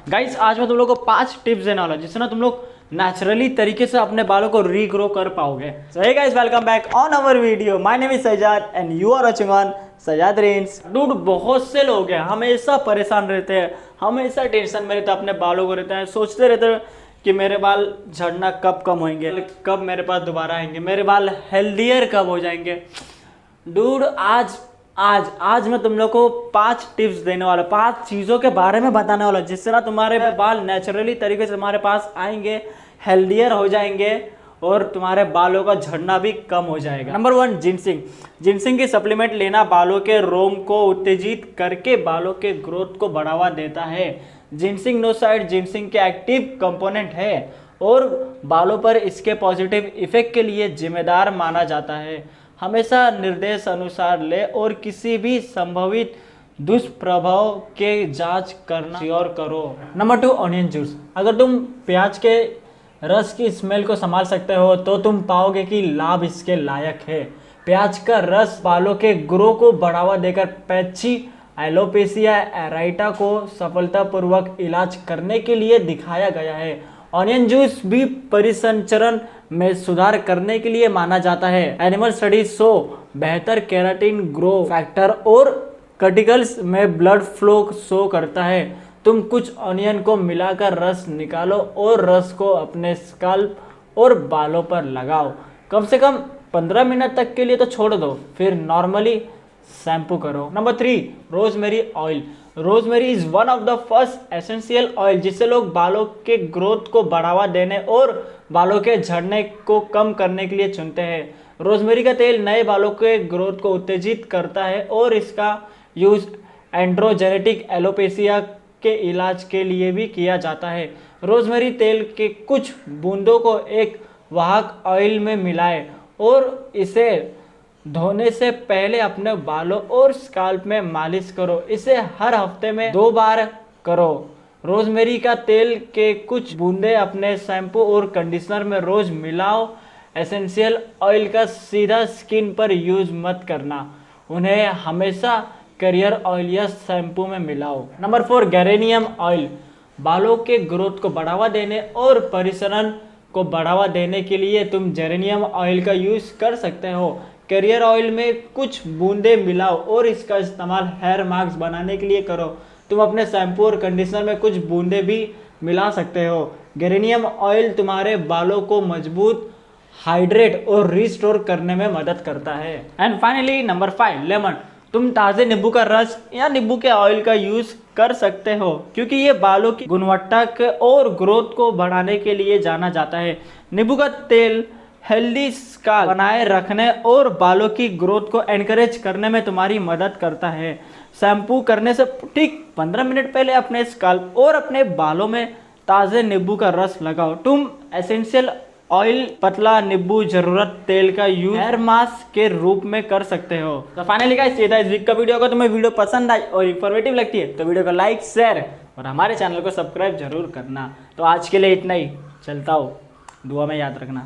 Guys आज मैं तुम लोग को 5 टिप्स देने वाला हूं जिससे ना तुम लोग नेचुरली तरीके से अपने बालों को रीग्रो कर पाओगे। So hey guys, welcome back on our video. My name is Sajad and you are watching on Sajad Rains. Dude, बहुत से लोग हैं हमेशा परेशान रहते हैं, हमेशा टेंशन में रहते हैं, अपने बालों को रहते हैं, सोचते रहते हैं कि मेरे बाल झड़ना कब कम होंगे, कब मेरे पास दोबारा आएंगे, मेरे बाल हेल्दियर कब हो जाएंगे। डूड, आज मैं तुम लोग को 5 टिप्स देने वाला, 5 चीज़ों के बारे में बताने वाला जिससे ना तुम्हारे बाल नेचुरली तरीके से तुम्हारे पास आएंगे, हेल्दियर हो जाएंगे और तुम्हारे बालों का झड़ना भी कम हो जाएगा। Number 1, ginseng. जिनसिंग की सप्लीमेंट लेना बालों के रोम को उत्तेजित करके बालों के ग्रोथ को बढ़ावा देता है। जिनसिंग नोसाइड जिनसिंग के एक्टिव कंपोनेंट है और बालों पर इसके पॉजिटिव इफेक्ट के लिए जिम्मेदार माना जाता है। हमेशा निर्देश अनुसार ले और किसी भी संभावित दुष्प्रभाव के जांच करना श्योर करो। Number 2, onion juice. अगर तुम प्याज के रस की स्मेल को संभाल सकते हो तो तुम पाओगे कि लाभ इसके लायक है। प्याज का रस बालों के ग्रो को बढ़ावा देकर पैची एलोपेशिया एराइटा को सफलतापूर्वक इलाज करने के लिए दिखाया गया है। ऑनियन जूस भी परिसंचरण में सुधार करने के लिए माना जाता है। एनिमल स्टडीज शो बेहतर केराटिन ग्रो फैक्टर और कटिकल्स में ब्लड फ्लो शो करता है। तुम कुछ ऑनियन को मिलाकर रस निकालो और रस को अपने स्काल्प और बालों पर लगाओ। कम से कम 15 मिनट तक के लिए तो छोड़ दो, फिर नॉर्मली शैम्पू करो। Number 3, rosemary oil. Rosemary is one of the first essential oil जिससे लोग बालों के ग्रोथ को बढ़ावा देने और बालों के झड़ने को कम करने के लिए चुनते हैं। रोजमेरी का तेल नए बालों के ग्रोथ को उत्तेजित करता है और इसका यूज एंड्रोजेनेटिक एलोपेशिया के इलाज के लिए भी किया जाता है। रोजमेरी तेल के कुछ बूंदों को एक वाहक ऑयल में मिलाएं और इसे धोने से पहले अपने बालों और स्काल्प में मालिश करो। इसे हर हफ्ते में 2 बार करो। रोजमेरी का तेल के कुछ बूंदे अपने शैम्पू और कंडीशनर में रोज मिलाओ। एसेंशियल ऑयल का सीधा स्किन पर यूज मत करना, उन्हें हमेशा करियर ऑयल या शैम्पू में मिलाओ। Number 4, geranium oil. बालों के ग्रोथ को बढ़ावा देने और परिसरण को बढ़ावा देने के लिए तुम जेरेनियम ऑयल का यूज कर सकते हो। करियर ऑयल में कुछ बूंदे मिलाओ और इसका इस्तेमाल हेयर मास्क बनाने के लिए करो। तुम अपने शैम्पू और कंडीशनर में कुछ बूंदे भी मिला सकते हो। गेरेनियम ऑयल तुम्हारे बालों को मजबूत, हाइड्रेट और रिस्टोर करने में मदद करता है। And finally number 5, lemon. तुम ताज़े नींबू का रस या नींबू के ऑयल का यूज कर सकते हो क्योंकि ये बालों की गुणवत्ता और ग्रोथ को बढ़ाने के लिए जाना जाता है। नींबू का तेल हेल्दी स्काल्प बनाए रखने और बालों की ग्रोथ को एनकरेज करने में तुम्हारी मदद करता है। शैम्पू करने से ठीक 15 मिनट पहले अपने स्काल्प और अपने बालों में ताज़े नींबू का रस लगाओ। तुम एसेंशियल ऑयल, पतला नींबू, जरूरत तेल का यूज हेयर मास्क के रूप में कर सकते हो। तो फाइनली गाइस, ये था इस वीक का वीडियो। अगर तुम्हें वीडियो पसंद आई और इन्फॉर्मेटिव लगती है तो वीडियो को लाइक, शेयर और हमारे चैनल को सब्सक्राइब जरूर करना। तो आज के लिए इतना ही, चलता हूँ, दुआ में याद रखना।